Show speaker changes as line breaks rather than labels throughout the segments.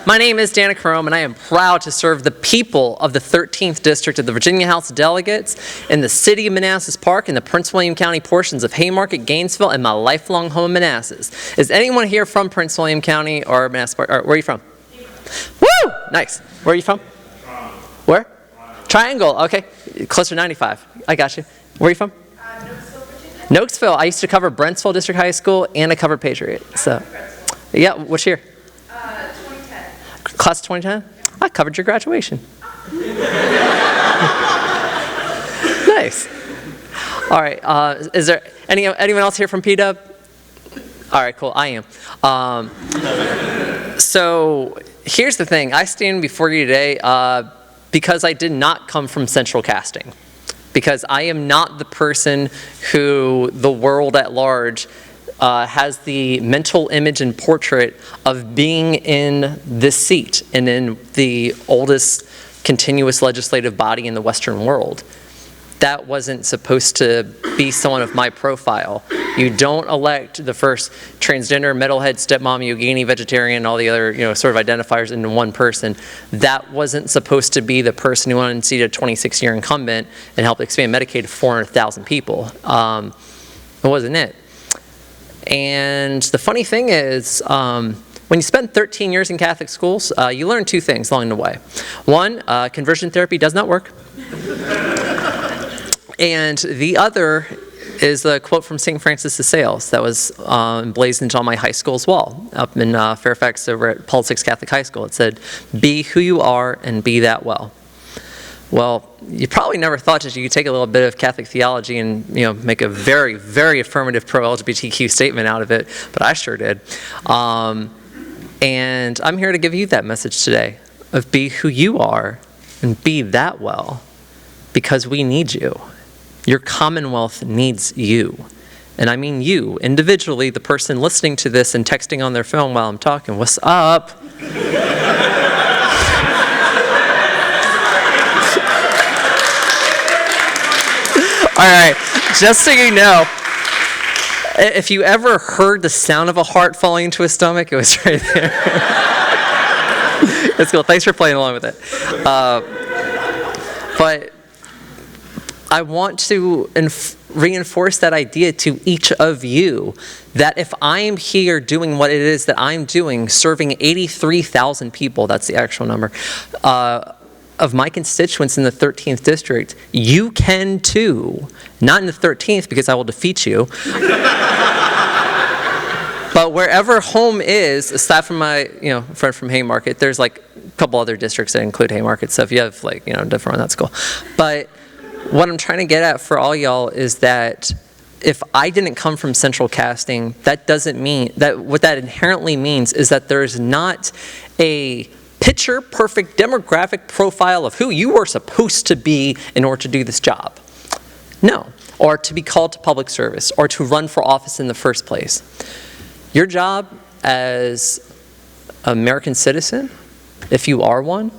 My name is Danica Roem, and I am proud to serve the people of the 13th District of the Virginia House of Delegates in the city of Manassas Park and the Prince William County portions of Haymarket, Gainesville, and my lifelong home in Manassas. Is anyone here from Prince William County or Manassas Park? Or where are you from? Woo! Nice. Where are you from? Where? Triangle. Okay. Closer to 95. I got you. Where are you from?
Nokesville, Virginia.
Nokesville. I used to cover Brentsville District High School, and I covered Patriot. So, yeah. Which year?
2010.
Class of 2010? I covered your graduation. Nice. All right. Is there anyone else here from PW? All right, cool. I am. So here's the thing. I stand before you today because I did not come from central casting. Because I am not the person who the world at large has the mental image and portrait of being in this seat and in the oldest continuous legislative body in the Western world. That wasn't supposed to be someone of my profile. You don't elect the first transgender, metalhead, stepmom, yogini, vegetarian, all the other sort of identifiers into one person. That wasn't supposed to be the person who wanted to seat a 26-year incumbent and help expand Medicaid to 400,000 people. It wasn't it. And the funny thing is, when you spend 13 years in Catholic schools, you learn two things along the way. One, conversion therapy does not work. And the other is a quote from St. Francis de Sales that was emblazoned on my high school's wall up in Fairfax over at Paul VI Catholic High School. It said, "Be who you are and be that well." Well, you probably never thought that you could take a little bit of Catholic theology and make a very, very affirmative pro-LGBTQ statement out of it, but I sure did. And I'm here to give you that message today of be who you are and be that well, because we need you. Your Commonwealth needs you. And I mean you, individually, the person listening to this and texting on their phone while I'm talking. What's up? All right, just so you know, if you ever heard the sound of a heart falling into a stomach, it was right there. That's cool. Thanks for playing along with it. But I want to reinforce that idea to each of you, that if I'm here doing what it is that I'm doing, serving 83,000 people, that's the actual number, of my constituents in the 13th district, you can too. Not in the 13th, because I will defeat you. But wherever home is, aside from my friend from Haymarket, there's like a couple other districts that include Haymarket, so if you have different one, that's cool. But what I'm trying to get at for all y'all is that if I didn't come from central casting, that doesn't mean that what that inherently means is that there's not a picture perfect demographic profile of who you are supposed to be in order to do this job. No, or to be called to public service or to run for office in the first place. Your job as an American citizen, if you are one,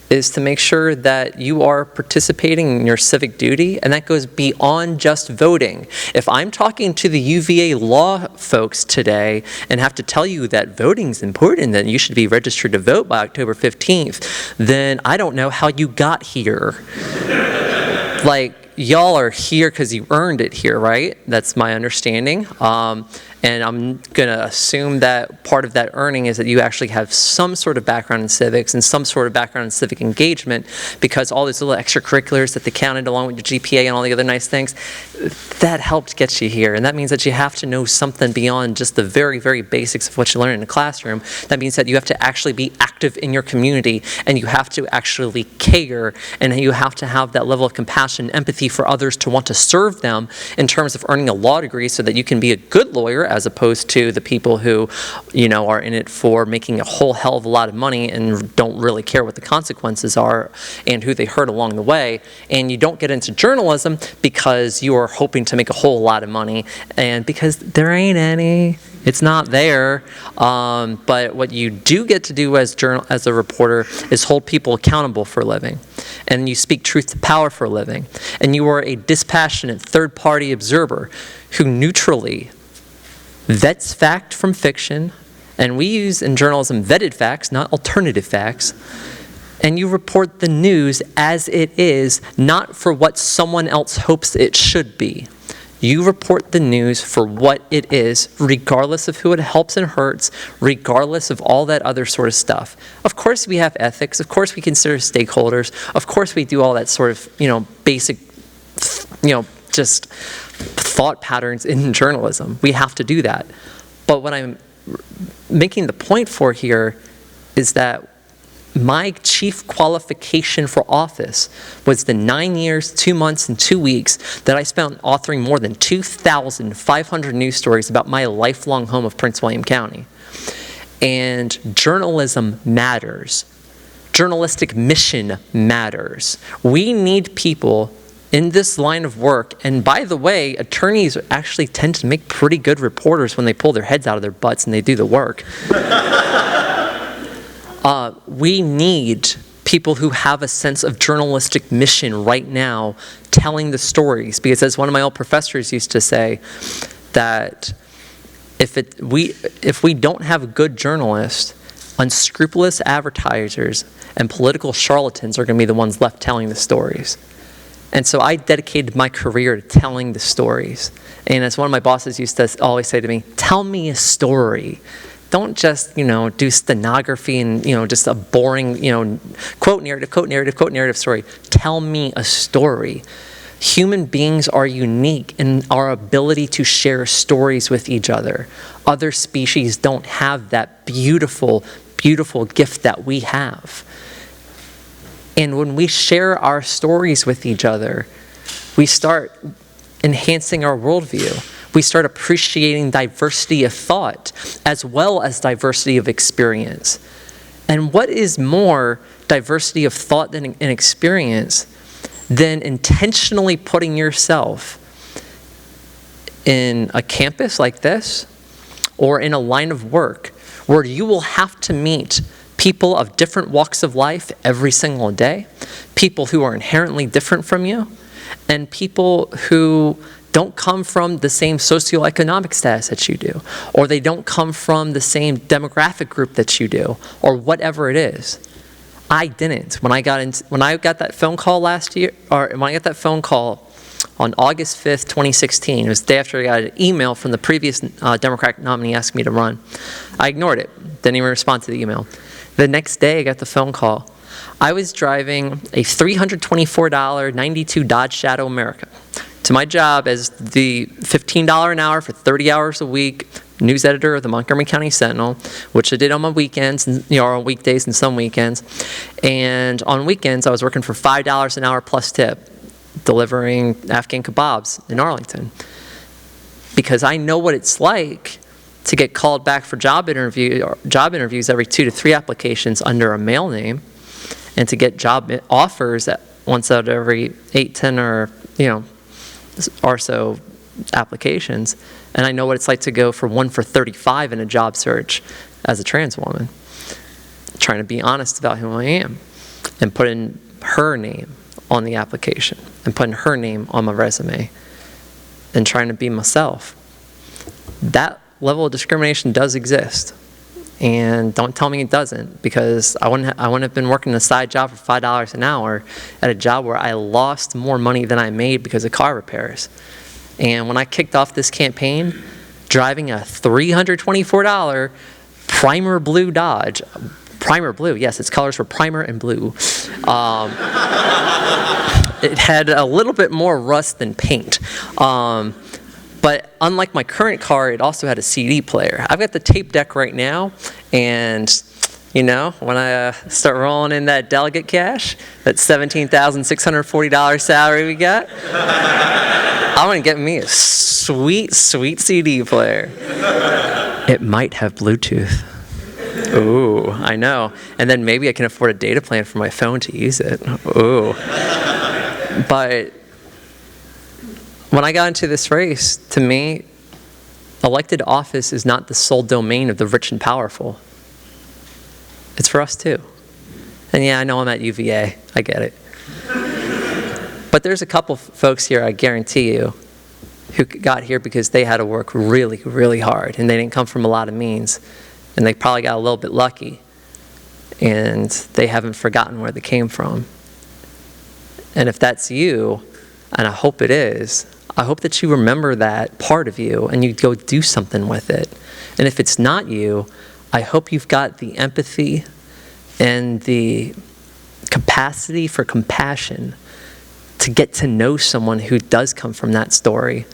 is to make sure that you are participating in your civic duty, and that goes beyond just voting. If I'm talking to the UVA law folks today and have to tell you that voting's important, that you should be registered to vote by October 15th, then I don't know how you got here. Y'all are here because you earned it here, right? That's my understanding. And I'm going to assume that part of that earning is that you actually have some sort of background in civics and some sort of background in civic engagement, because all these little extracurriculars that they counted along with your GPA and all the other nice things, that helped get you here. And that means that you have to know something beyond just the very, very basics of what you learn in the classroom. That means that you have to actually be active in your community, and you have to actually care, and you have to have that level of compassion and empathy for others to want to serve them in terms of earning a law degree so that you can be a good lawyer, as opposed to the people who, are in it for making a whole hell of a lot of money and don't really care what the consequences are and who they hurt along the way. And you don't get into journalism because you are hoping to make a whole lot of money, and because there ain't any. It's not there. But what you do get to do as a reporter is hold people accountable for a living. And you speak truth to power for a living. And you are a dispassionate third-party observer who neutrally vets fact from fiction And we use in journalism vetted facts, not alternative facts. And you report the news as it is, not for what someone else hopes it should be. You report the news for what it is, regardless of who it helps and hurts, regardless of all that other sort of stuff. Of course we have ethics. Of course we consider stakeholders. Of course we do all that sort of, basic, just thought patterns in journalism. We have to do that. But what I'm making the point for here is that my chief qualification for office was the 9 years, 2 months, and 2 weeks that I spent authoring more than 2,500 news stories about my lifelong home of Prince William County. And journalism matters. Journalistic mission matters. We need people in this line of work, and by the way, attorneys actually tend to make pretty good reporters when they pull their heads out of their butts and they do the work. We need people who have a sense of journalistic mission right now, telling the stories. Because as one of my old professors used to say, that if we don't have good journalists, unscrupulous advertisers and political charlatans are going to be the ones left telling the stories. And so I dedicated my career to telling the stories. And as one of my bosses used to always say to me, tell me a story. Don't just, do stenography and, just a boring, quote narrative story. Tell me a story. Human beings are unique in our ability to share stories with each other. Other species don't have that beautiful, beautiful gift that we have. And when we share our stories with each other, we start enhancing our worldview. We start appreciating diversity of thought as well as diversity of experience. And what is more diversity of thought and experience than intentionally putting yourself in a campus like this or in a line of work where you will have to meet people of different walks of life every single day, people who are inherently different from you, and people who don't come from the same socioeconomic status that you do, or they don't come from the same demographic group that you do, or whatever it is. I didn't. When I got that phone call last year, or when I got that phone call on August 5th, 2016, it was the day after I got an email from the previous Democratic nominee asking me to run. I ignored it. Didn't even respond to the email. The next day, I got the phone call. I was driving a $324 92 Dodge Shadow America to my job as the $15 an hour for 30 hours a week news editor of the Montgomery County Sentinel, which I did on my weekends, and on weekdays and some weekends. And on weekends, I was working for $5 an hour plus tip, delivering Afghan kebabs in Arlington. Because I know what it's like to get called back for job interviews every 2 to 3 applications under a male name, and to get job offers once out of every 8, 10, or so applications. And I know what it's like to go for 1 for 35 in a job search as a trans woman, trying to be honest about who I am and putting her name on the application and putting her name on my resume and trying to be myself. That level of discrimination does exist. And don't tell me it doesn't, because I wouldn't have been working a side job for $5 an hour at a job where I lost more money than I made because of car repairs. And when I kicked off this campaign, driving a $324 primer blue Dodge, primer blue, yes, its colors were primer and blue. It had a little bit more rust than paint. But unlike my current car, it also had a CD player. I've got the tape deck right now, and when I start rolling in that delegate cash, that $17,640 salary we got, I'm gonna get me a sweet, sweet CD player. It might have Bluetooth. Ooh, I know. And then maybe I can afford a data plan for my phone to use it. Ooh. But when I got into this race, to me, elected office is not the sole domain of the rich and powerful. It's for us too. And yeah, I know I'm at UVA. I get it. But there's a couple folks here, I guarantee you, who got here because they had to work really, really hard, and they didn't come from a lot of means. and they probably got a little bit lucky, and they haven't forgotten where they came from. And if that's you, and I hope it is, I hope that you remember that part of you and you go do something with it. And if it's not you, I hope you've got the empathy and the capacity for compassion to get to know someone who does come from that story,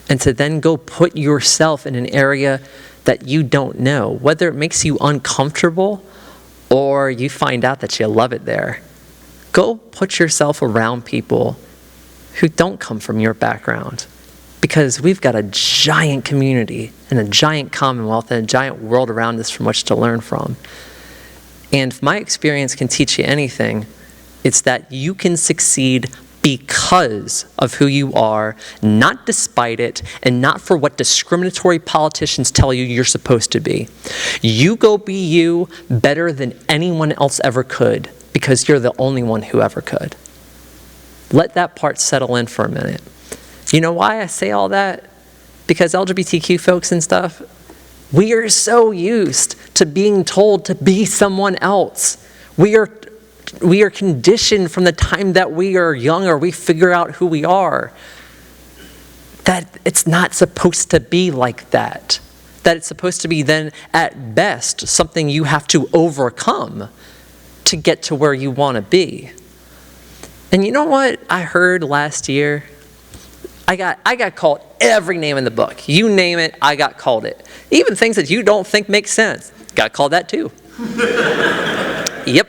and to then go put yourself in an area that you don't know, whether it makes you uncomfortable or you find out that you love it there. Go put yourself around people who don't come from your background, because we've got a giant community and a giant commonwealth and a giant world around us from which to learn from. And if my experience can teach you anything, it's that you can succeed because of who you are, not despite it, and not for what discriminatory politicians tell you you're supposed to be. You go be you better than anyone else ever could, because you're the only one who ever could. Let that part settle in for a minute. You know why I say all that? Because LGBTQ folks and stuff, we are so used to being told to be someone else. We are conditioned from the time that we are young or we figure out who we are, that it's not supposed to be like that. That it's supposed to be then, at best, something you have to overcome to get to where you want to be. And you know what I heard last year? I got called every name in the book. You name it, I got called it. Even things that you don't think make sense, got called that too. Yep,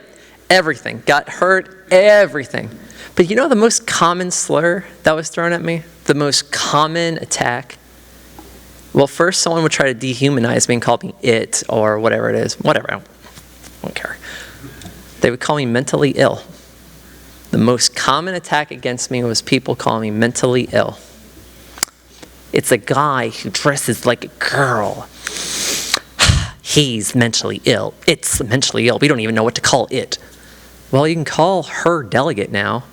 everything. Got heard, everything. But you know the most common slur that was thrown at me? The most common attack? Well, first someone would try to dehumanize me and call me it or whatever it is. Whatever, I don't care. They would call me mentally ill. The most common attack against me was people calling me mentally ill. It's a guy who dresses like a girl. He's mentally ill. It's mentally ill. We don't even know what to call it. Well, you can call her delegate now.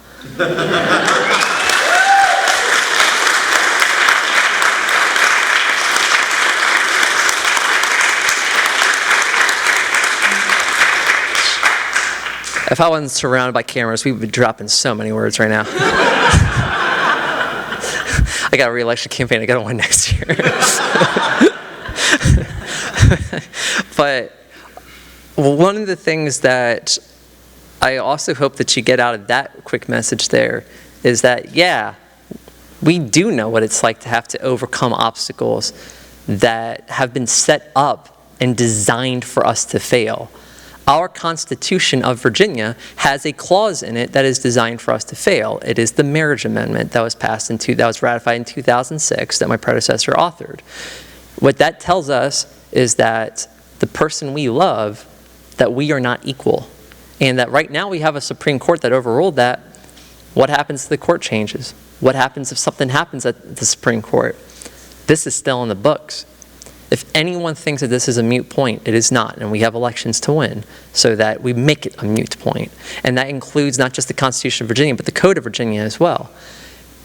If I wasn't surrounded by cameras, we would be dropping so many words right now. I got a re-election campaign. I got to win next year. But one of the things that I also hope that you get out of that quick message there is that, yeah, we do know what it's like to have to overcome obstacles that have been set up and designed for us to fail. Our Constitution of Virginia has a clause in it that is designed for us to fail. It is the marriage amendment that was ratified in 2006 that my predecessor authored. What that tells us is that the person we love, that we are not equal. And that right now we have a Supreme Court that overruled that. What happens if the court changes? What happens if something happens at the Supreme Court? This is still in the books. If anyone thinks that this is a moot point, it is not, and we have elections to win so that we make it a moot point. And that includes not just the Constitution of Virginia, but the Code of Virginia as well.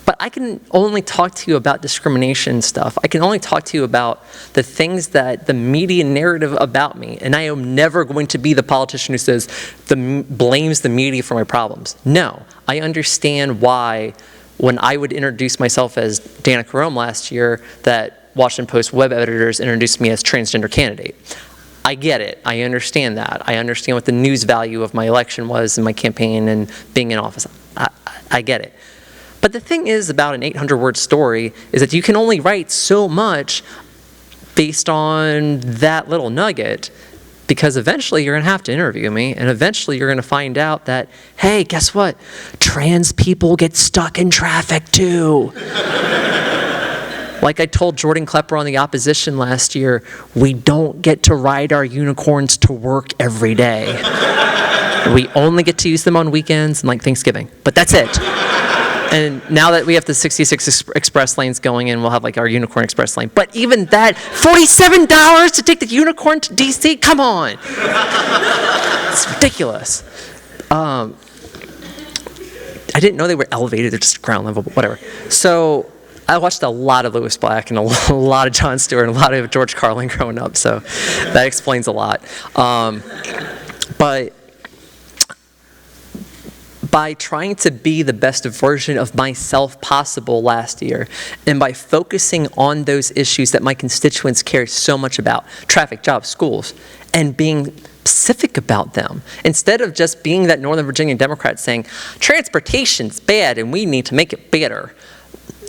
But I can only talk to you about discrimination stuff. I can only talk to you about the things that the media narrative about me, and I am never going to be the politician who says, blames the media for my problems. No, I understand why when I would introduce myself as Danica Roem last year, that Washington Post web editors introduced me as transgender candidate. I get it. I understand that. I understand what the news value of my election was and my campaign and being in office. I get it. But the thing is about an 800-word story is that you can only write so much based on that little nugget, because eventually you're going to have to interview me, and eventually you're going to find out that, hey, guess what? Trans people get stuck in traffic too. Like I told Jordan Klepper on the opposition last year, we don't get to ride our unicorns to work every day. We only get to use them on weekends and like Thanksgiving, but that's it. And now that we have the 66 express lanes going in, we'll have like our unicorn express lane. But even that, $47 to take the unicorn to DC? Come on. It's ridiculous. I didn't know they were elevated, they're just ground level, but whatever. So I watched a lot of Lewis Black and a lot of Jon Stewart and a lot of George Carlin growing up, so that explains a lot. But by trying to be the best version of myself possible last year, and by focusing on those issues that my constituents care so much about, traffic, jobs, schools, and being specific about them, instead of just being that Northern Virginia Democrat saying, transportation's bad and we need to make it better,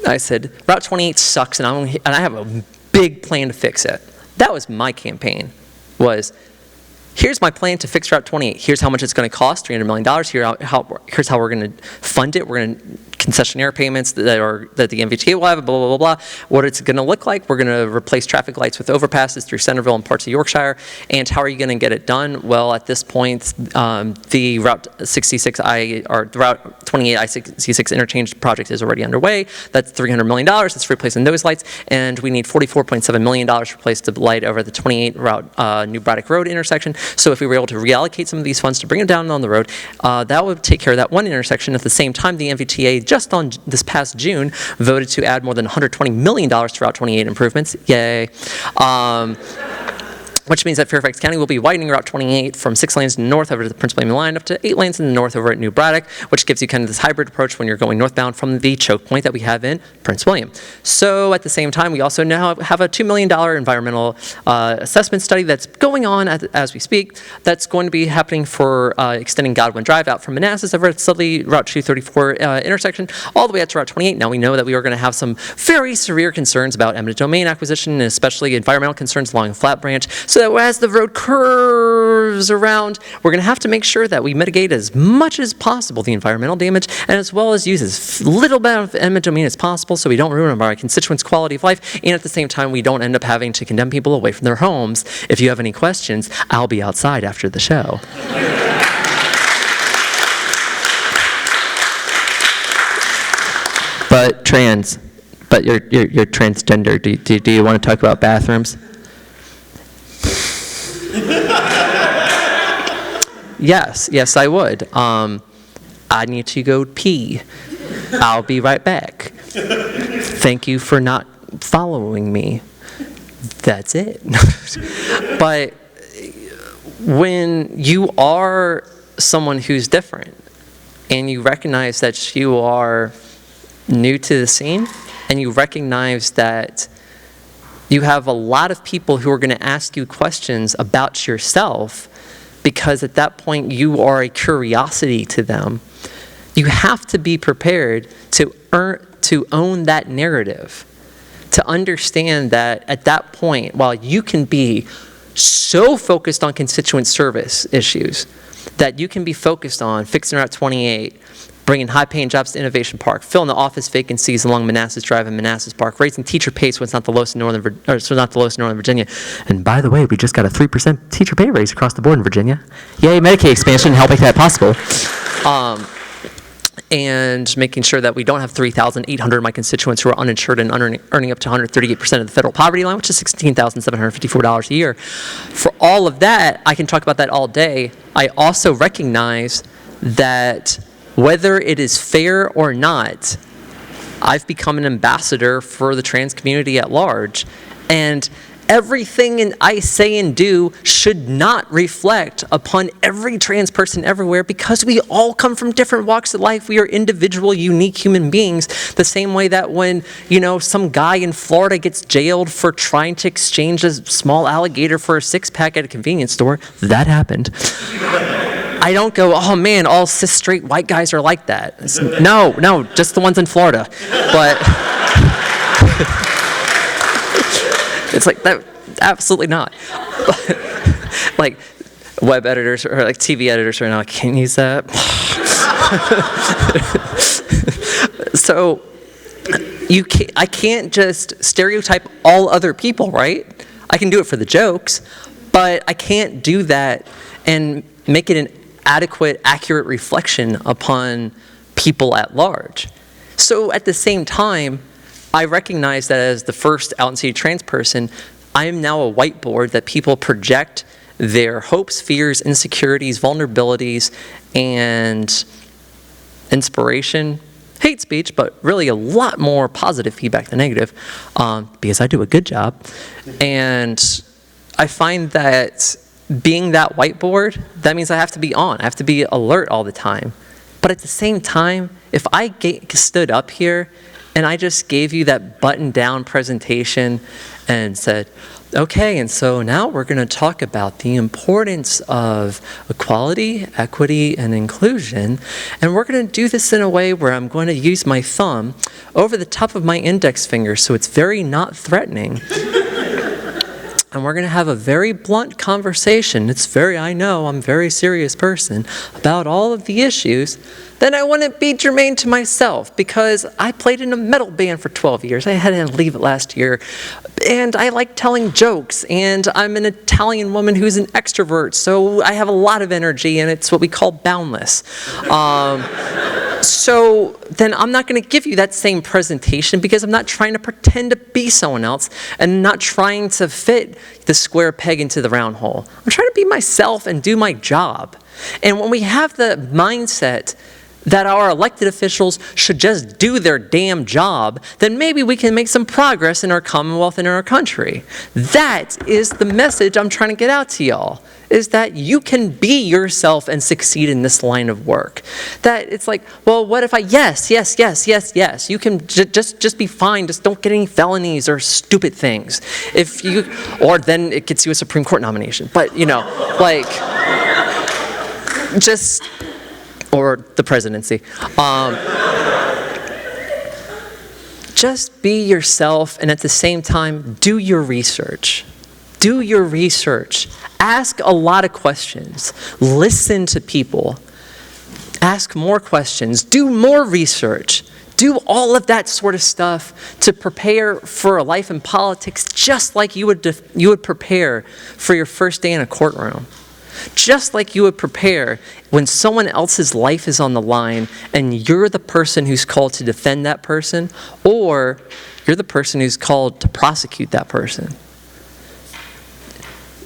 I said, Route 28 sucks and I have a big plan to fix it. That was my campaign, was here's my plan to fix Route 28. Here's how much it's going to cost, $300 million. Here's how we're going to fund it. We're going to concessionaire payments that the MVTA will have, blah, blah, blah, blah. What it's going to look like, we're going to replace traffic lights with overpasses through Centerville and parts of Yorkshire. And how are you going to get it done? Well, at this point, the Route 66I, or the Route 28 I-66 interchange project is already underway. That's $300 million. That's replacing those lights. And we need $44.7 million to replace the light over the 28 Route New Braddock Road intersection. So if we were able to reallocate some of these funds to bring them down on the road, that would take care of that one intersection. At the same time, the MVTA, just on this past June, voted to add more than $120 million to Route 28 improvements. Yay. Which means that Fairfax County will be widening Route 28 from 6 lanes in the north over to the Prince William line up to 8 lanes in the north over at New Braddock, which gives you kind of this hybrid approach when you're going northbound from the choke point that we have in Prince William. So at the same time, we also now have a $2 million environmental assessment study that's going on as we speak. That's going to be happening for extending Godwin Drive out from Manassas over at Sudley Route 234 intersection all the way out to Route 28. Now we know that we are going to have some very severe concerns about eminent domain acquisition, and especially environmental concerns along Flat Branch. So that as the road curves around, we're going to have to make sure that we mitigate as much as possible the environmental damage, and as well as use as little bit of eminent domain as possible so we don't ruin our constituents' quality of life, and at the same time we don't end up having to condemn people away from their homes. If you have any questions, I'll be outside after the show. But you're transgender. Do you want to talk about bathrooms? Yes, I would. I need to go pee. I'll be right back. Thank you for not following me. That's it. But when you are someone who's different and you recognize that you are new to the scene and you recognize that you have a lot of people who are going to ask you questions about yourself, because at that point you are a curiosity to them, you have to be prepared to own that narrative, to understand that at that point, while you can be so focused on constituent service issues, that you can be focused on fixing Route 28, bringing high-paying jobs to Innovation Park, filling the office vacancies along Manassas Drive and Manassas Park, raising teacher pay so it's not the lowest in Northern Virginia. And by the way, we just got a 3% teacher pay raise across the board in Virginia. Yay, Medicaid expansion, help make that possible. And making sure that we don't have 3,800 of my constituents who are uninsured and earning up to 138% of the federal poverty line, which is $16,754 a year. For all of that, I can talk about that all day. I also recognize that whether it is fair or not, I've become an ambassador for the trans community at large. And everything I say and do should not reflect upon every trans person everywhere, because we all come from different walks of life. We are individual, unique human beings. The same way that when, some guy in Florida gets jailed for trying to exchange a small alligator for a six-pack at a convenience store, that happened. I don't go, oh man, all cis straight white guys are like that. No, just the ones in Florida. But it's like that, absolutely not. Like web editors or like TV editors right now, I can't use that. So I can't just stereotype all other people, right? I can do it for the jokes, but I can't do that and make it an adequate, accurate reflection upon people at large. So at the same time, I recognize that as the first out in city trans person, I am now a whiteboard that people project their hopes, fears, insecurities, vulnerabilities, and inspiration hate speech, but really a lot more positive feedback than negative, because I do a good job. And I find that being that whiteboard, that means I have to be on. I have to be alert all the time. But at the same time, if I stood up here and I just gave you that button-down presentation and said, okay, and so now we're going to talk about the importance of equality, equity, and inclusion, and we're going to do this in a way where I'm going to use my thumb over the top of my index finger so it's very not threatening. And we're going to have a very blunt conversation. I know, I'm a very serious person about all of the issues. Then I wouldn't be germane to myself because I played in a metal band for 12 years. I had to leave it last year. And I like telling jokes. And I'm an Italian woman who's an extrovert. So I have a lot of energy and it's what we call boundless. So then I'm not going to give you that same presentation because I'm not trying to pretend to be someone else and not trying to fit the square peg into the round hole. I'm trying to be myself and do my job. And when we have the mindset that our elected officials should just do their damn job, then maybe we can make some progress in our Commonwealth and in our country. That is the message I'm trying to get out to y'all, is that you can be yourself and succeed in this line of work. That it's like, well, what if yes. You can just be fine. Just don't get any felonies or stupid things. Or then it gets you a Supreme Court nomination. But, or the presidency. Just be yourself, and at the same time, do your research. Do your research. Ask a lot of questions. Listen to people. Ask more questions. Do more research. Do all of that sort of stuff to prepare for a life in politics, just like you would prepare for your first day in a courtroom. Just like you would prepare when someone else's life is on the line and you're the person who's called to defend that person, or you're the person who's called to prosecute that person.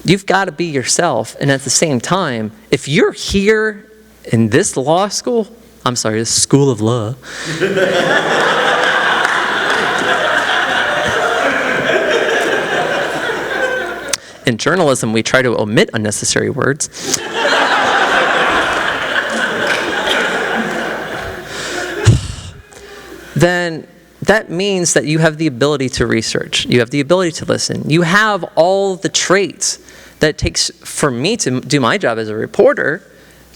You've got to be yourself, and at the same time, if you're here in this law school, this school of law, in journalism, we try to omit unnecessary words. Then that means that you have the ability to research. You have the ability to listen. You have all the traits that it takes for me to do my job as a reporter.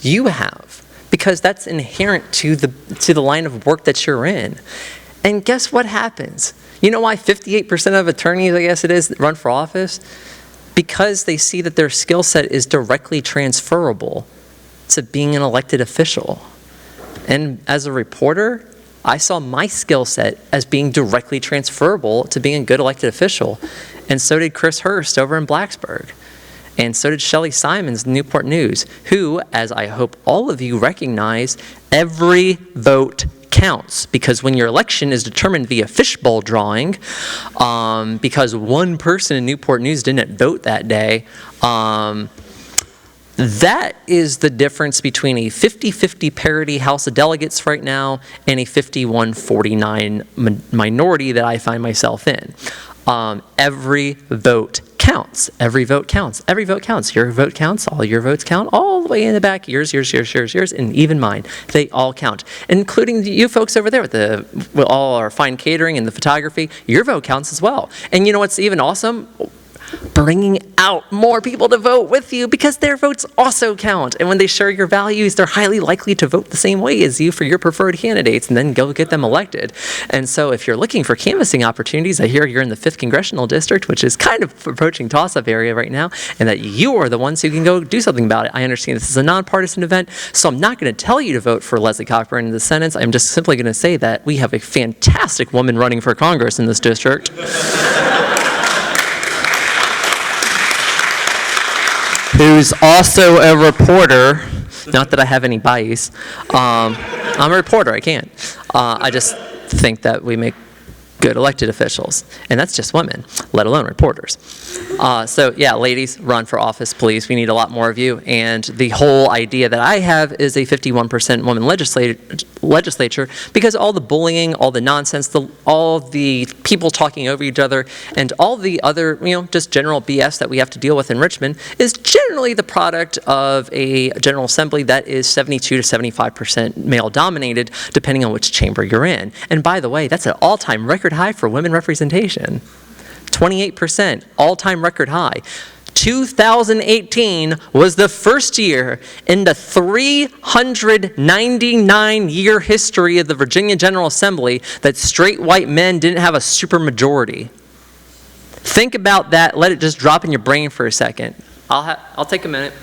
You have, because that's inherent to the line of work that you're in. And guess what happens? You know why 58% of attorneys, I guess it is, run for office? Because they see that their skill set is directly transferable to being an elected official. And as a reporter, I saw my skill set as being directly transferable to being a good elected official. And so did Chris Hurst over in Blacksburg. And so did Shelley Simons in Newport News, who, as I hope all of you recognize, every vote counts, because when your election is determined via fishbowl drawing, because one person in Newport News didn't vote that day, that is the difference between a 50-50 parity House of Delegates right now and a 51-49 minority that I find myself in. Every vote counts. Every vote counts. Every vote counts. Your vote counts. All your votes count. All the way in the back. Yours, and even mine. They all count, including you folks over there with all our fine catering and the photography. Your vote counts as well. And you know what's even awesome? Bringing out more people to vote with you, because their votes also count. And when they share your values, they're highly likely to vote the same way as you for your preferred candidates and then go get them elected. And so if you're looking for canvassing opportunities, I hear you're in the 5th Congressional District, which is kind of approaching toss-up area right now, and that you are the ones who can go do something about it. I understand this is a nonpartisan event, so I'm not going to tell you to vote for Leslie Cockburn in the Senate. I'm just simply going to say that we have a fantastic woman running for Congress in this district. Who's also a reporter. Not that I have any bias. I'm a reporter, I can't. I just think that we make good elected officials. And that's just women, let alone reporters. So yeah, ladies, run for office, please. We need a lot more of you. And the whole idea that I have is a 51% woman legislature, because all the bullying, all the nonsense, all the people talking over each other, and all the other, just general BS that we have to deal with in Richmond is generally the product of a General Assembly that is 72 to 75% male dominated, depending on which chamber you're in. And by the way, that's an all-time record high for women representation. 28%, all-time record high. 2018 was the first year in the 399-year history of the Virginia General Assembly that straight white men didn't have a supermajority. Think about that. Let it just drop in your brain for a second. I'll take a minute.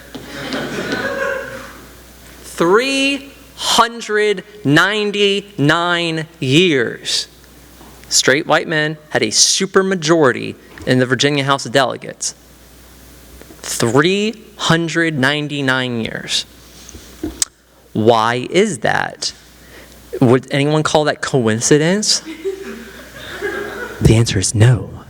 399 years. Straight white men had a supermajority in the Virginia House of Delegates. 399 years. Why is that? Would anyone call that coincidence? The answer is no.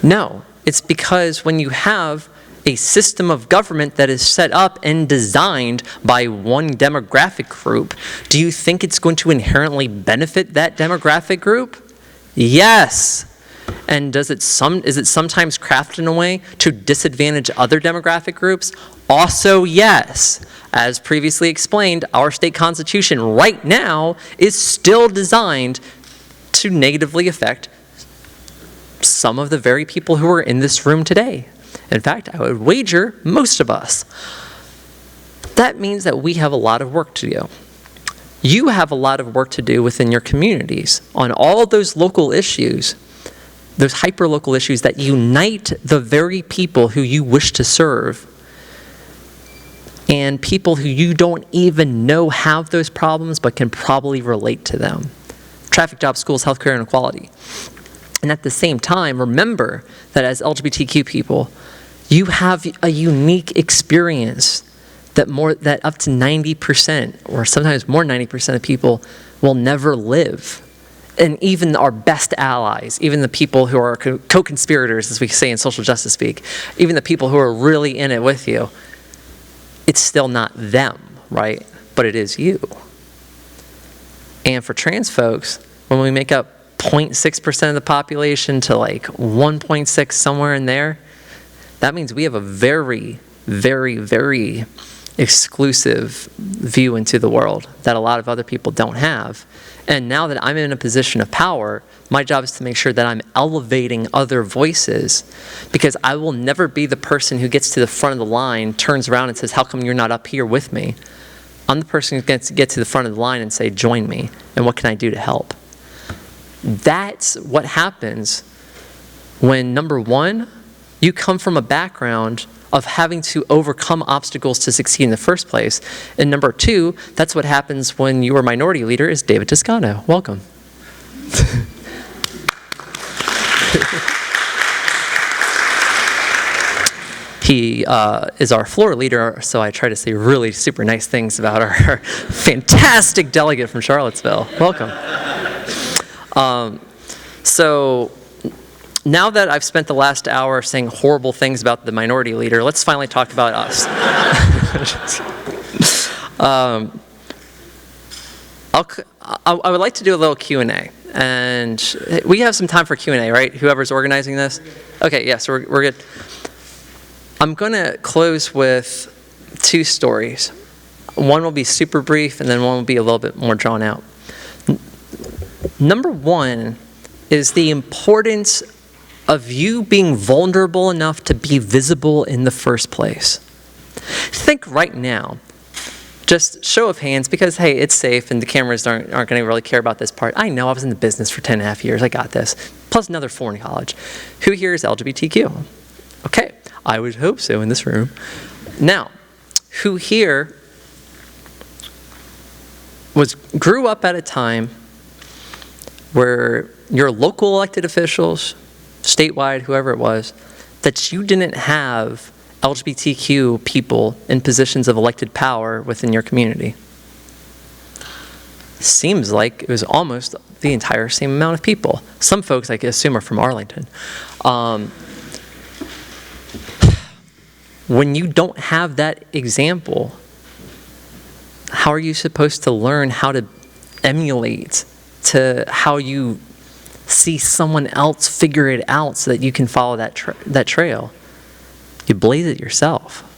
No. It's because when you have a system of government that is set up and designed by one demographic group, do you think it's going to inherently benefit that demographic group? Yes. And is it sometimes crafted in a way to disadvantage other demographic groups? Also, yes. As previously explained, our state constitution right now is still designed to negatively affect some of the very people who are in this room today. In fact, I would wager most of us. That means that we have a lot of work to do. You have a lot of work to do within your communities on all those local issues, those hyper-local issues that unite the very people who you wish to serve and people who you don't even know have those problems but can probably relate to them. Traffic, jobs, schools, healthcare, and equality. And at the same time, remember that as LGBTQ people, you have a unique experience that up to 90% or sometimes more than 90% of people will never live. And even our best allies, even the people who are co-conspirators, as we say in social justice speak, even the people who are really in it with you, it's still not them, right? But it is you. And for trans folks, when we make up 0.6% of the population to like 1.6 somewhere in there, that means we have a very, very, very exclusive view into the world that a lot of other people don't have. And now that I'm in a position of power, my job is to make sure that I'm elevating other voices, because I will never be the person who gets to the front of the line, turns around and says, how come you're not up here with me? I'm the person who gets to get to the front of the line and say, join me, and what can I do to help? That's what happens when, number one, you come from a background of having to overcome obstacles to succeed in the first place. And number two, that's what happens when your minority leader is David Toscano. Welcome. He is our floor leader, so I try to say really super nice things about our fantastic delegate from Charlottesville. Welcome. So now that I've spent the last hour saying horrible things about the minority leader, let's finally talk about us. I would like to do a little Q&A. And we have some time for Q&A, right? Whoever's organizing this? Okay, yes, we're good. I'm going to close with two stories. One will be super brief, and then one will be a little bit more drawn out. Number one is the importance of you being vulnerable enough to be visible in the first place. Think right now, just show of hands, because hey, it's safe and the cameras aren't going to really care about this part. I know, I was in the business for 10 and a half years, I got this. Plus another 4 in college. Who here is LGBTQ? Okay, I would hope so in this room. Now, who here grew up at a time where your local elected officials, statewide, whoever it was, that you didn't have LGBTQ people in positions of elected power within your community? seems like it was almost the entire same amount of people. Some folks, I assume, are from Arlington. When you don't have that example, how are you supposed to learn how to emulate to how you see someone else figure it out so that you can follow that trail? You blaze it yourself.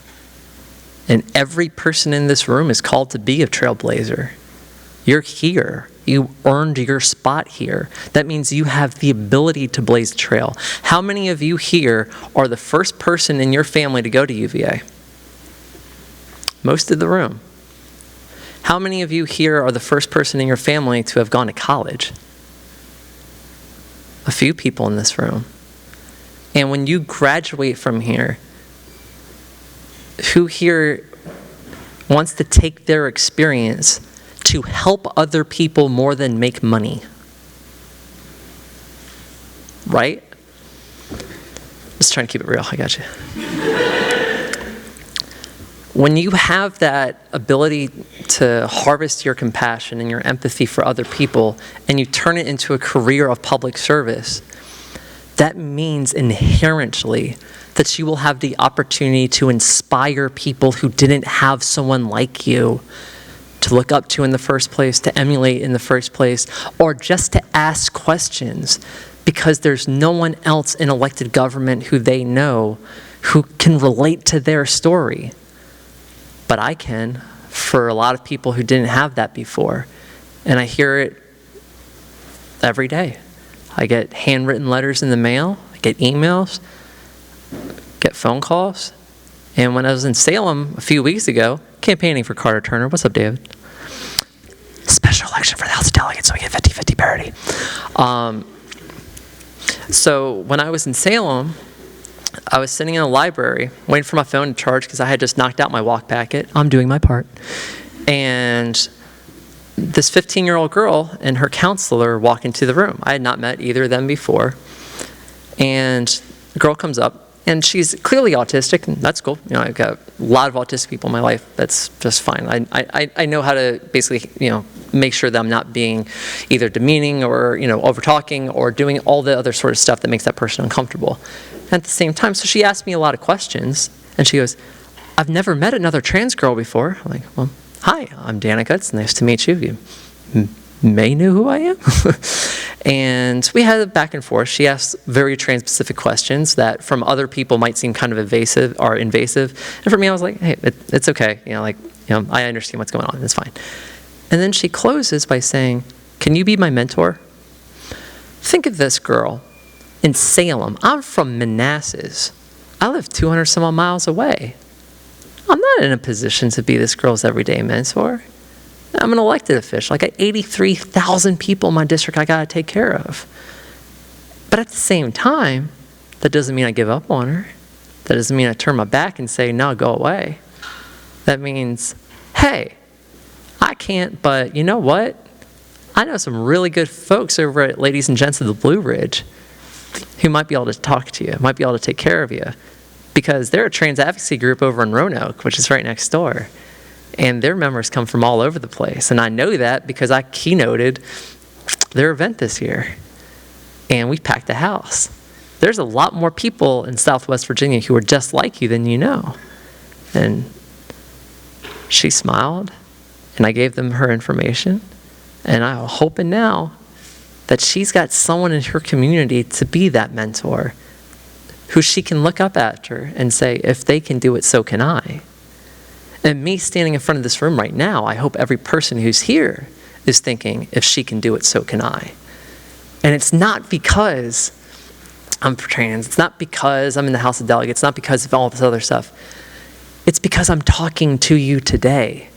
And every person in this room is called to be a trailblazer. You're here. You earned your spot here. That means you have the ability to blaze a trail. How many of you here are the first person in your family to go to UVA? Most of the room. How many of you here are the first person in your family to have gone to college? A few people in this room. And when you graduate from here, who here wants to take their experience to help other people more than make money? Right? Just trying to keep it real. I got you. When you have that ability to harvest your compassion and your empathy for other people, and you turn it into a career of public service, that means inherently that you will have the opportunity to inspire people who didn't have someone like you to look up to in the first place, to emulate in the first place, or just to ask questions because there's no one else in elected government who they know who can relate to their story. But I can, for a lot of people who didn't have that before. And I hear it every day. I get handwritten letters in the mail, I get emails, get phone calls. And when I was in Salem a few weeks ago, campaigning for Carter Turner, what's up, David? Special election for the House of Delegates, so we get 50-50 parity. So when I was in Salem, I was sitting in a library waiting for my phone to charge because I had just knocked out my walk packet. I'm doing my part. And this 15-year-old girl and her counselor walk into the room. I had not met either of them before. And the girl comes up, and she's clearly autistic, and that's cool. You know, I've got a lot of autistic people in my life. That's just fine. I know how to basically, make sure that I'm not being either demeaning or, over-talking or doing all the other sort of stuff that makes that person uncomfortable. At the same time, so she asked me a lot of questions, and she goes, I've never met another trans girl before. I'm like, well, hi, I'm Danica. It's nice to meet you. You may know who I am. And we had a back and forth. She asked very trans-specific questions that from other people might seem kind of invasive. And for me, I was like, hey, it's okay. I understand what's going on. It's fine. And then she closes by saying, can you be my mentor? Think of this girl in Salem. I'm from Manassas. I live 200 some odd miles away. I'm not in a position to be this girl's everyday mentor. I'm an elected official. I got 83,000 people in my district I got to take care of. But at the same time, that doesn't mean I give up on her. That doesn't mean I turn my back and say, no, go away. That means, hey, I can't, but you know what? I know some really good folks over at Ladies and Gents of the Blue Ridge who might be able to talk to you, might be able to take care of you. Because they're a trans advocacy group over in Roanoke, which is right next door. And their members come from all over the place. And I know that because I keynoted their event this year. And we packed the house. There's a lot more people in Southwest Virginia who are just like you than you know. And she smiled, and I gave them her information. And I'm hoping now that she's got someone in her community to be that mentor who she can look up at her and say, if they can do it, so can I. And me standing in front of this room right now, I hope every person who's here is thinking, if she can do it, so can I. And it's not because I'm trans. It's not because I'm in the House of Delegates. It's not because of all this other stuff. It's because I'm talking to you today.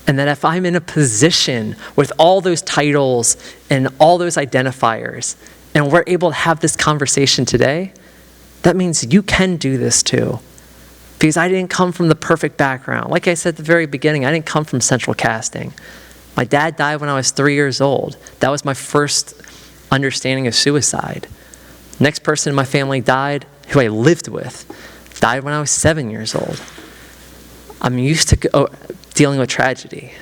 And that if I'm in a position with all those titles and all those identifiers, and we're able to have this conversation today, that means you can do this too. Because I didn't come from the perfect background. Like I said at the very beginning, I didn't come from central casting. My dad died when I was 3 years old. That was my first understanding of suicide. Next person in my family died, who I lived with, died when I was 7 years old. I'm used to dealing with tragedy.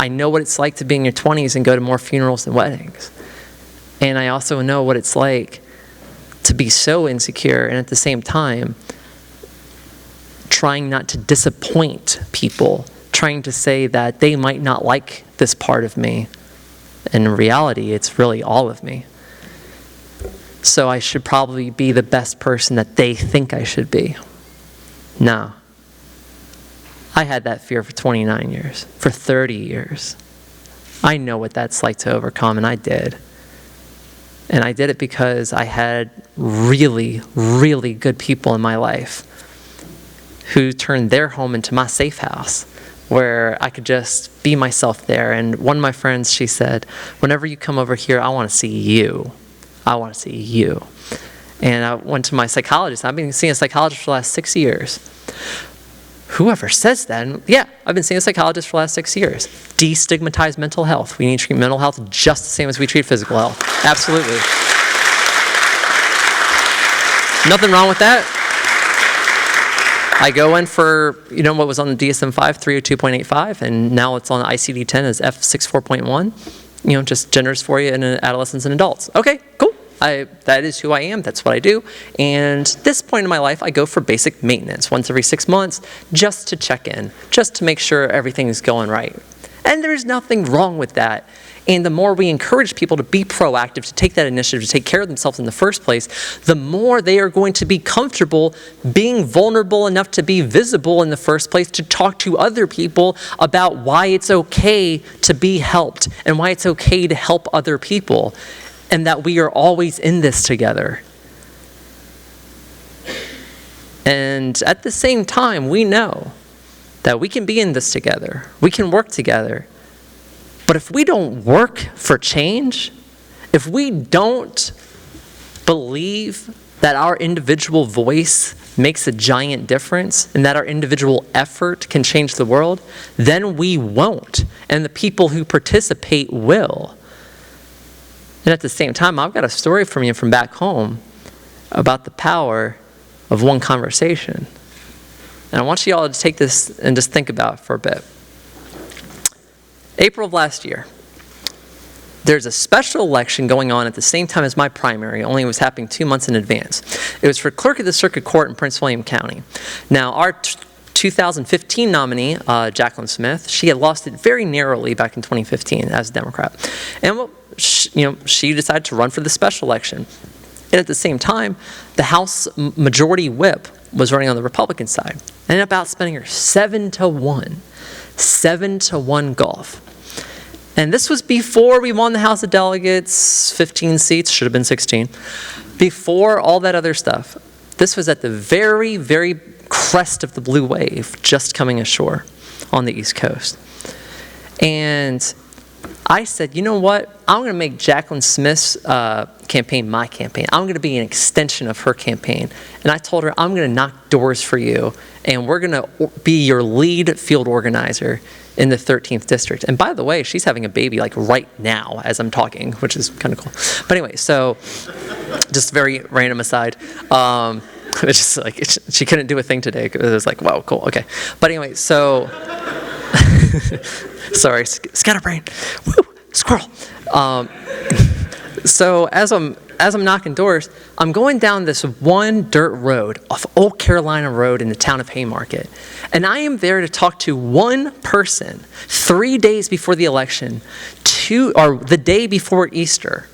I know what it's like to be in your 20s and go to more funerals than weddings. And I also know what it's like to be so insecure and at the same time trying not to disappoint people, trying to say that they might not like this part of me. And in reality, it's really all of me. So I should probably be the best person that they think I should be. No. I had that fear for 29 years, for 30 years. I know what that's like to overcome, and I did. And I did it because I had really, really good people in my life who turned their home into my safe house, where I could just be myself there. And one of my friends, she said, whenever you come over here, I want to see you. I want to see you. And I went to my psychologist. I've been seeing a psychologist for the last 6 years. Whoever says that, and yeah, I've been seeing a psychologist for the last 6 years. Destigmatize mental health. We need to treat mental health just the same as we treat physical health. Absolutely. Nothing wrong with that. I go in for, what was on the DSM-5, 302.85, and now it's on the ICD-10 as F64.1. Just gender dysphoria in adolescents and adults. Okay, cool. That is who I am. That's what I do. And at this point in my life, I go for basic maintenance once every 6 months just to check in, just to make sure everything's going right. And there's nothing wrong with that. And the more we encourage people to be proactive, to take that initiative, to take care of themselves in the first place, the more they are going to be comfortable being vulnerable enough to be visible in the first place, to talk to other people about why it's okay to be helped and why it's okay to help other people, and that we are always in this together. And at the same time, we know that we can be in this together. We can work together. But if we don't work for change, if we don't believe that our individual voice makes a giant difference and that our individual effort can change the world, then we won't. And the people who participate will. And at the same time, I've got a story from you from back home about the power of one conversation. And I want you all to take this and just think about it for a bit. April of last year, there's a special election going on at the same time as my primary, only it was happening 2 months in advance. It was for clerk of the circuit court in Prince William County. Now, our 2015 nominee, Jacqueline Smith, she had lost it very narrowly back in 2015 as a Democrat. And she decided to run for the special election. And at the same time, the House Majority Whip was running on the Republican side. And ended up outspending her 7-1. 7-1 gulf. And this was before we won the House of Delegates, 15 seats, should have been 16. Before all that other stuff. This was at the very, very crest of the blue wave, just coming ashore on the East Coast. And I said, you know what? I'm going to make Jacqueline Smith's campaign my campaign. I'm going to be an extension of her campaign. And I told her, I'm going to knock doors for you, and we're going to be your lead field organizer in the 13th district. And by the way, she's having a baby like right now as I'm talking, which is kind of cool. But anyway, so just very random aside. It's just like, she couldn't do a thing today. It was like, wow, cool, okay. But anyway, so, sorry, scatterbrain, woo, squirrel. So as I'm knocking doors, I'm going down this one dirt road off Old Carolina Road in the town of Haymarket. And I am there to talk to one person 3 days before the election, or the day before Easter.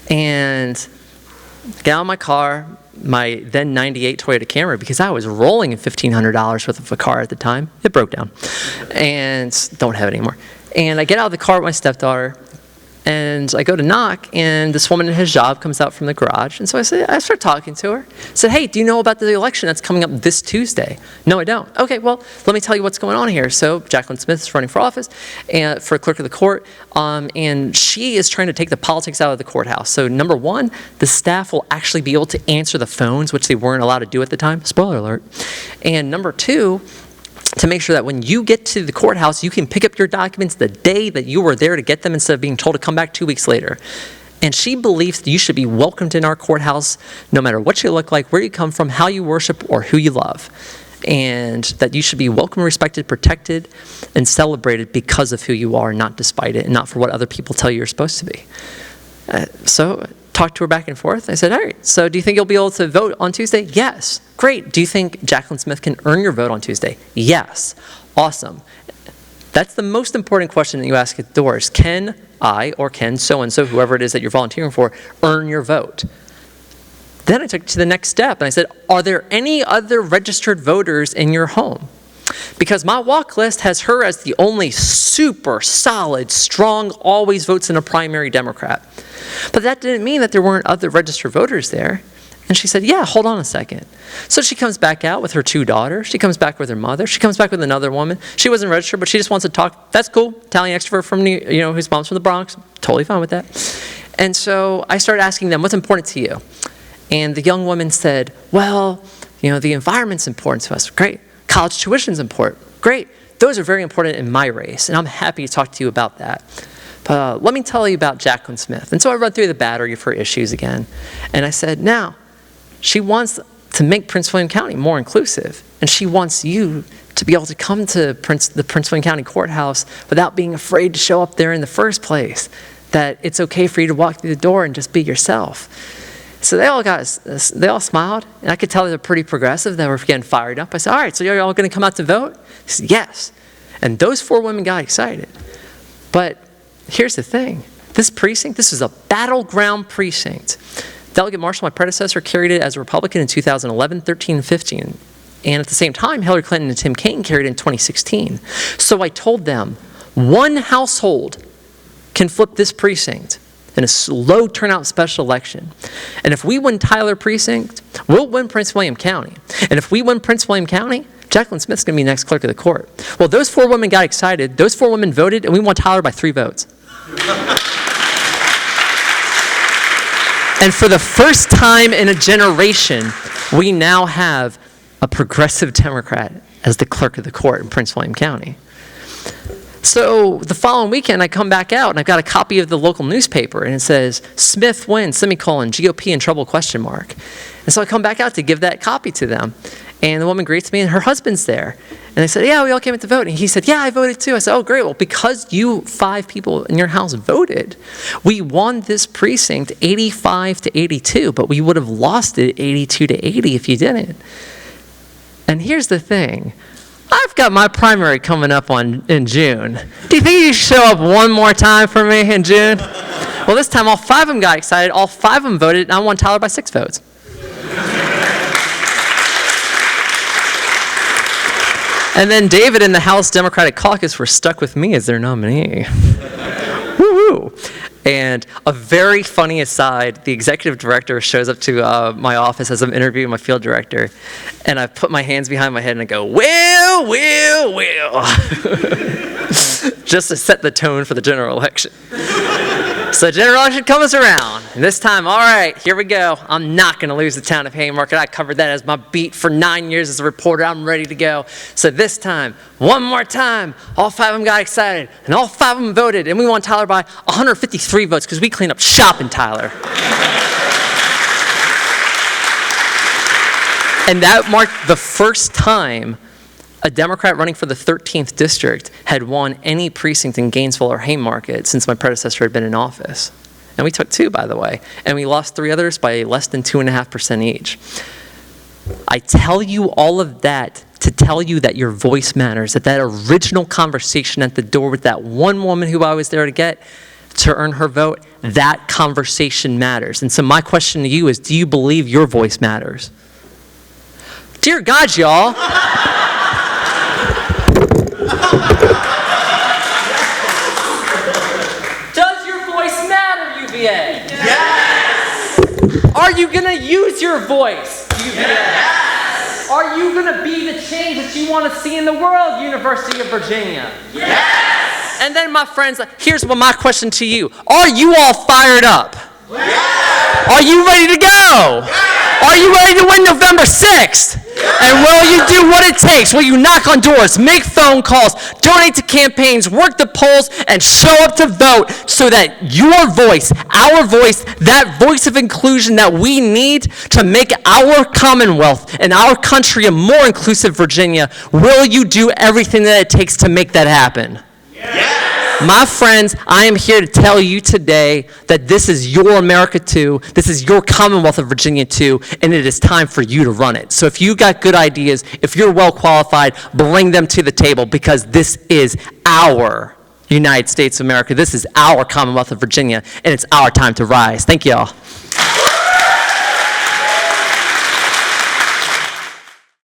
And get out of my car, my then 98 Toyota Camry, because I was rolling in $1,500 worth of a car at the time. It broke down. And don't have it anymore. And I get out of the car with my stepdaughter, and I go to knock, and this woman in hijab comes out from the garage. And so I start talking to her. I said, hey, do you know about the election that's coming up this Tuesday? No, I don't. Okay, well, let me tell you what's going on here. So Jacqueline Smith is running for office and for clerk of the court, and she is trying to take the politics out of the courthouse. So number one, the staff will actually be able to answer the phones, which they weren't allowed to do at the time. Spoiler alert. And number two, to make sure that when you get to the courthouse, you can pick up your documents the day that you were there to get them instead of being told to come back 2 weeks later. And she believes that you should be welcomed in our courthouse no matter what you look like, where you come from, how you worship, or who you love. and that you should be welcome, respected, protected, and celebrated because of who you are, not despite it, and not for what other people tell you you're supposed to be. So talked to her back and forth. I said, all right, so do you think you'll be able to vote on Tuesday? Yes. Great. Do you think Jacqueline Smith can earn your vote on Tuesday? Yes. Awesome. That's the most important question that you ask at the doors. Can I, or can so-and-so, whoever it is that you're volunteering for, earn your vote? Then I took it to the next step, and I said, are there any other registered voters in your home? Because my walk list has her as the only super solid, strong, always votes in a primary Democrat. But that didn't mean that there weren't other registered voters there. And she said, yeah, hold on a second. So she comes back out with her 2 daughters. She comes back with her mother. She comes back with another woman. She wasn't registered, but she just wants to talk. That's cool. Italian extrovert from whose mom's from the Bronx. Totally fine with that. And so I started asking them, what's important to you? And the young woman said, well, the environment's important to us. Great. College tuition's important. Great. Those are very important in my race, and I'm happy to talk to you about that. But let me tell you about Jacqueline Smith. And so I read through the battery of her issues again. And I said, now, she wants to make Prince William County more inclusive. And she wants you to be able to come to the Prince William County Courthouse without being afraid to show up there in the first place. That it's okay for you to walk through the door and just be yourself. So they all smiled, and I could tell they were pretty progressive. They were getting fired up. I said, all right, so you're all going to come out to vote? He said, yes. And those 4 women got excited. But here's the thing. This precinct, this is a battleground precinct. Delegate Marshall, my predecessor, carried it as a Republican in 2011, 13, and 15. And at the same time, Hillary Clinton and Tim Kaine carried it in 2016. So I told them, one household can flip this precinct in a low turnout special election. And if we win Tyler precinct, we'll win Prince William County. And if we win Prince William County, Jacqueline Smith's going to be next clerk of the court. Well, those 4 women got excited. Those 4 women voted, and we won Tyler by 3 votes. And for the first time in a generation, we now have a progressive Democrat as the clerk of the court in Prince William County. So the following weekend, I come back out, and I've got a copy of the local newspaper, and it says, Smith wins, semicolon, GOP in trouble, question mark. And so I come back out to give that copy to them. And the woman greets me, and her husband's there. And I said, yeah, we all came out to vote. And he said, yeah, I voted too. I said, oh, great. Well, because you 5 people in your house voted, we won this precinct 85 to 82, but we would have lost it 82 to 80 if you didn't. And here's the thing. I've got my primary coming up in June. Do you think you should show up one more time for me in June? Well, this time all 5 of them got excited. All 5 of them voted, and I won Tyler by 6 votes. And then David and the House Democratic Caucus were stuck with me as their nominee. Woo-hoo. And a very funny aside, the executive director shows up to my office as I'm interviewing my field director, and I put my hands behind my head and I go, Will. Just to set the tone for the general election. So the general election comes around, and this time, all right, here we go. I'm not going to lose the town of Haymarket. I covered that as my beat for 9 years as a reporter. I'm ready to go. So this time, one more time, all 5 of them got excited, and all 5 of them voted, and we won Tyler by 153 votes because we cleaned up shop in Tyler. And that marked the first time a Democrat running for the 13th district had won any precinct in Gainesville or Haymarket since my predecessor had been in office. And we took 2, by the way. And we lost 3 others by less than 2.5% each. I tell you all of that to tell you that your voice matters, that original conversation at the door with that one woman who I was there to get to earn her vote, that conversation matters. And so my question to you is, do you believe your voice matters? Dear God, y'all. Does your voice matter, UVA?
Yes!
Are you going to use your voice, UVA?
Yes!
Are you going to be the change that you want to see in the world, University of Virginia?
Yes!
And then, my friends, here's my question to you. Are you all fired up?
Yes!
Are you ready to go?
Yes!
Are you ready to win November 6th?
Yes!
And will you do what it takes? Will you knock on doors, make phone calls, donate to campaigns, work the polls, and show up to vote so that your voice, our voice, that voice of inclusion that we need to make our Commonwealth and our country a more inclusive Virginia, will you do everything that it takes to make that happen? My friends, I am here to tell you today that this is your America too, this is your Commonwealth of Virginia too, and it is time for you to run it. So if you got good ideas, if you're well qualified, bring them to the table, because this is our United States of America. This is our Commonwealth of Virginia, and it's our time to rise. Thank you all.